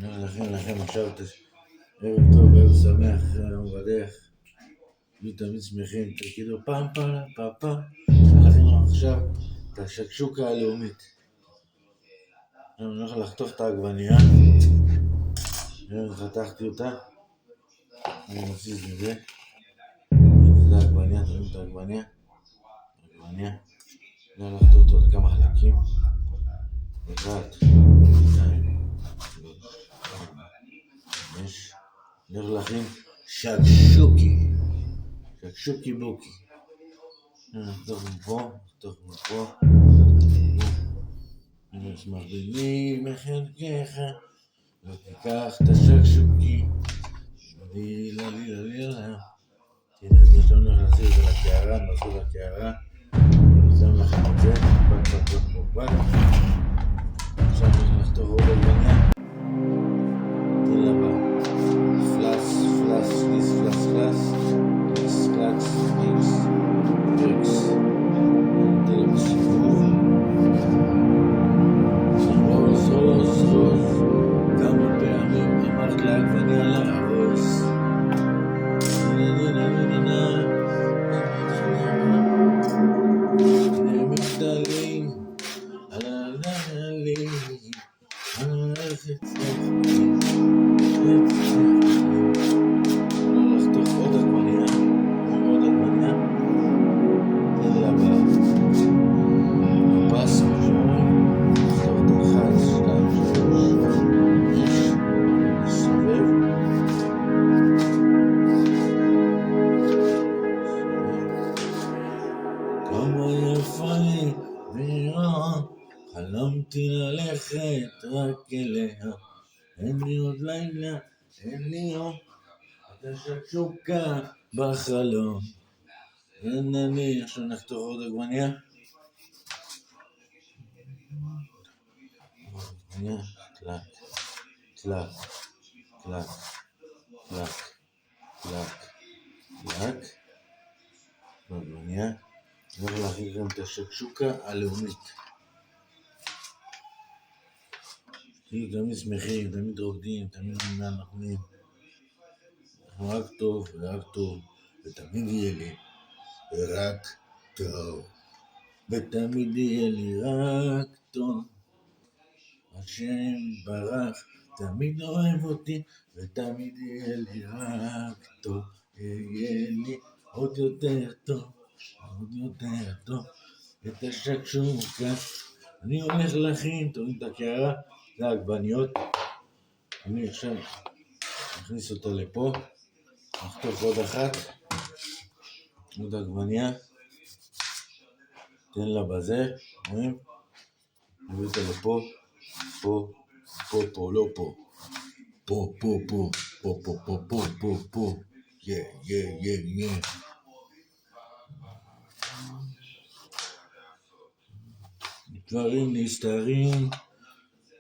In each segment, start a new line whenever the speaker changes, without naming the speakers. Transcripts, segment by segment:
לכם עכשיו ערב טוב, ערב שמח, אנחנו בדרך, יהיו תמיד שמחים, תגידו פעם, לכם עכשיו את השקשוקה הלאומית. אני הולך לחתוך את העגבנייה, חתכתי אותה, אני מציז מזה, זה העגבנייה, תראים את העגבנייה, אני הולך לחתוך אותו לכמה חלקים, אחד, אני הולך להכין שקשוקי בוקי. נחתוך מפה, אני אשמח בני מחלקך, ותיקח את השקשוקי, לילה. תראה, יש לנו להחזיר את זה לקערה, נעשו לקערה, שם לכם את זה, בק. עכשיו אני נחתוך עוד עגבנייה, תן לה בה, פלס, איקס, תן לה בסיבוב, רוז, כמה פעמים אמרת לעגבנייה לארוז, מגדלים על הנעלים, הלכת לחתוך עוד עגבנייה, תן לה בפס, לחתוך את 1, 2, 3, סובב, כמה יפה היא ונראה, חלמתי ללכת רק אליה, אין לי עוד לילה, אין לי יום, את השקשוקה בחלום. אני עכשיו נחתוך עוד עגבנייה, טלק, עגבנייה, אני הולך להכין גם את השקשוקה הלאומית. תהיו תמיד שמחים, תמיד רוקדים, תמיד נהנים. רק טוב, ותמיד יהיה לי רק טוב, ותמיד יהיה לי רק טוב. השם ברח, תמיד אוהב אותי, ותמיד יהיה לי רק טוב. יהיה לי עוד יותר טוב, את השקשוקה. אני הולך להכין, תראים את הקערה, זה העגבניות. אני עכשיו נכניס אותה לפה, נחתוך עוד אחת, עוד עגבנייה, תן לה בזה, רואים? נביא אותה לפה, פה, לא פה, פה, יא. דברים נסתרים,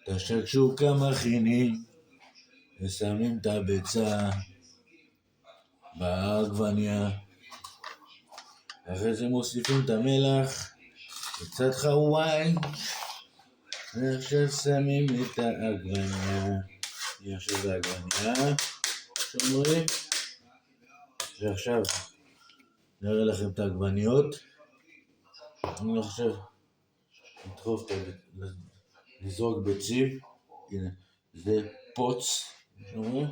את השקשוקה מכינים, ושמים את הביצה בעגבנייה, אחרי זה מוסיפים את המלח, קצת חוואי, ועכשיו שמים את העגבנייה, עכשיו זה העגבנייה, שומרים, ועכשיו נראה לכם את העגבניות, אני עכשיו נדחוף לזרוק ביצים, הנה, זה פוץ, שומרים,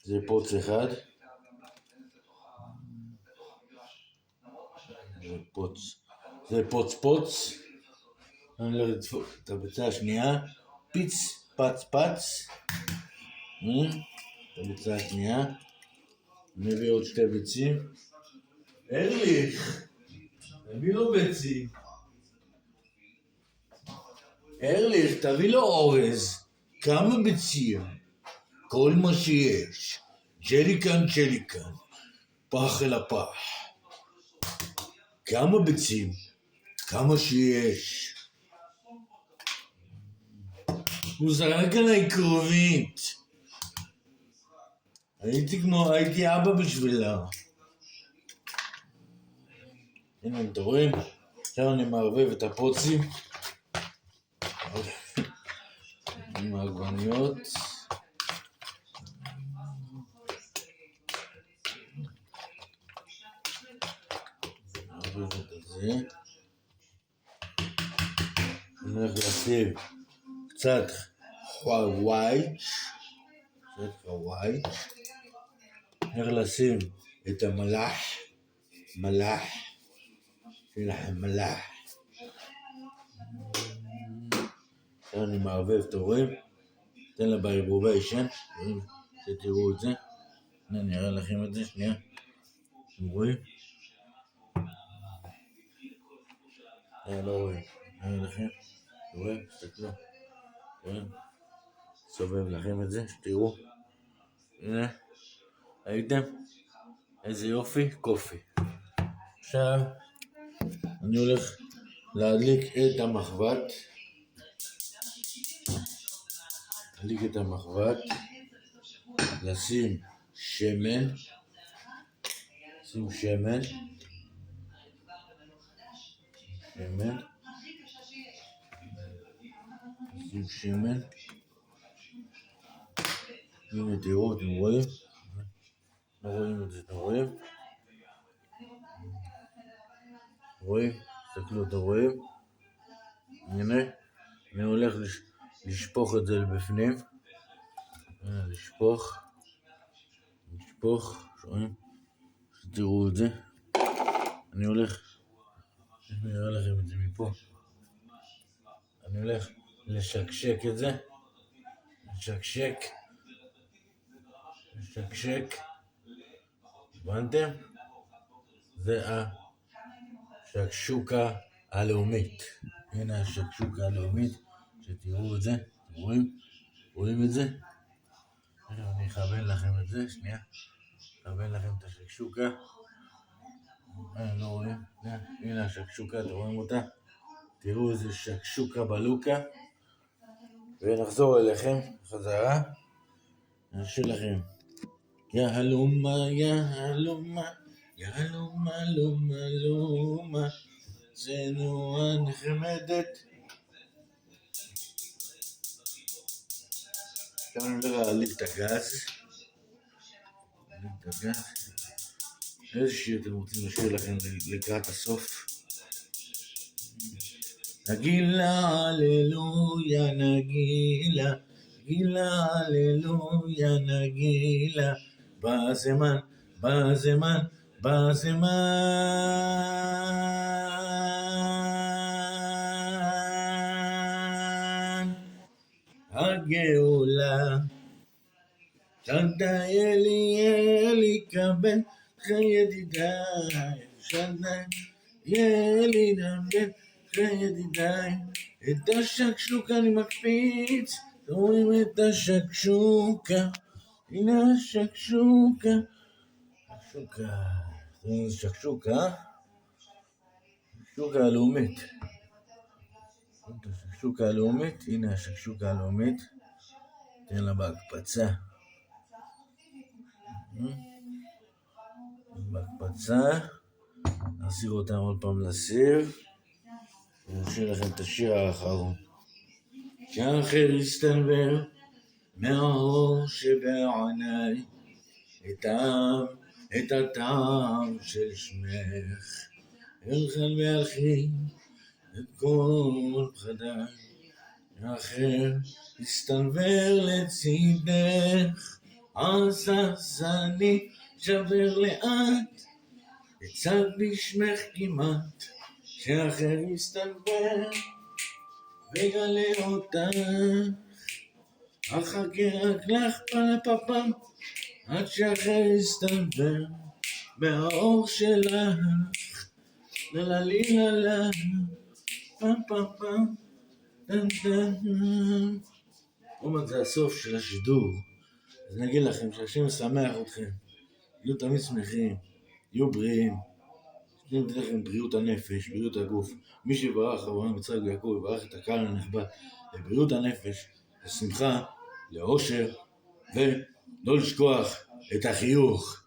זה פוץ אחד, זה פוץ, אני הולך לדפוק את הביצה השנייה, פץ, את הביצה השנייה, נביא עוד 2 ביצים, ארליך, תביא לו ביצים, ארליך, תביא לו אורז, כמה ביצים, כל מה שיש, ג'ליקן, פח אל הפח, כמה ביצים, כמה שיש. הוא זרק עליי קרובית. הייתי אבא בשבילה. הנה, אתם רואים? עכשיו אני מערבב את הפוצים. עם העגבניות. נערבב את זה. אני הולך לשים קצת חוואי. אני הולך לשים את המלח. שיהיה לכם מלח. עכשיו אני מערבב, אתם רואים? אתן לה בערבובי שן, שתראו את זה. אני אראה לכם את זה, שנייה. אתם רואים? לא רואים. אני אראה לכם. אתם רואים? תסתכלו. סובב לכם את זה, שתראו. הנה. ראיתם? איזה יופי, קופי. עכשיו אני הולך להדליק את המחבת. לשים שמן. הנה תראו, אתם רואים? לא רואים את זה, אתם רואים? תסתכלו, אתם רואים? הנה, אני הולך לשפוך את זה לבפנים. לשפוך, שומעים? שתראו את זה. אני הולך, אני אראה לכם את זה מפה. אני הולך לשקשק את זה. לשקשק. הבנתם? זה השקשוקה הלאומית. הנה השקשוקה הלאומית, שתראו את זה. אתם רואים את זה? אני אכוון לכם את זה, שנייה. אכוון לכם את השקשוקה. לא רואים? הנה השקשוקה, אתם רואים אותה? תראו איזה שקשוקה בלוקה. ונחזור אליכם חזרה. נשאיר לכם. יהלומה, זה נורא נחמדת. עכשיו אני הולך להעליב את הגז. איזה שיר אתם רוצים לשיר לכם לקראת הסוף? נגילה, הללויה, נגילה, הללויה, נגילה, בזמן, הגאולה. שדה אלי קבל ידידיי, שדה אלי קבל ידידיי, את השקשוקה אני מקפיץ, רואים את השקשוקה, הנה השקשוקה, שקשוקה הלאומית, הנה השקשוקה הלאומית, תן לה בהקפצה. נסיר אותם עוד פעם לסיר, ונשאיר לכם את השיר האחרון. שהאחר יסתנוור מהאור שבעיניי, את הטעם של שמך, אלחל ואלחי את כל פחדיי. האחר יסתנוור לצידך, עזזני שבר לאט, אצעק בשמך כמעט, שאחר יסתנוור וגלה אותך, אחכה רק לך פלפפם, עד שאחר יסתנוור מהאור שלך, ללליללה, פם פם פם, טם טם. זה הסוף של השידור. אז נגיד לכם שהשם ישמח אתכם, יהיו תמיד שמחים, יהיו בריאים, שתהיה לכם בריאות הנפש, בריאות הגוף. מי שברך אברהם יצחק ויעקב יברך את הקהל הנכבד לבריאות הנפש, לשמחה, לאושר, ולא לשכוח את החיוך.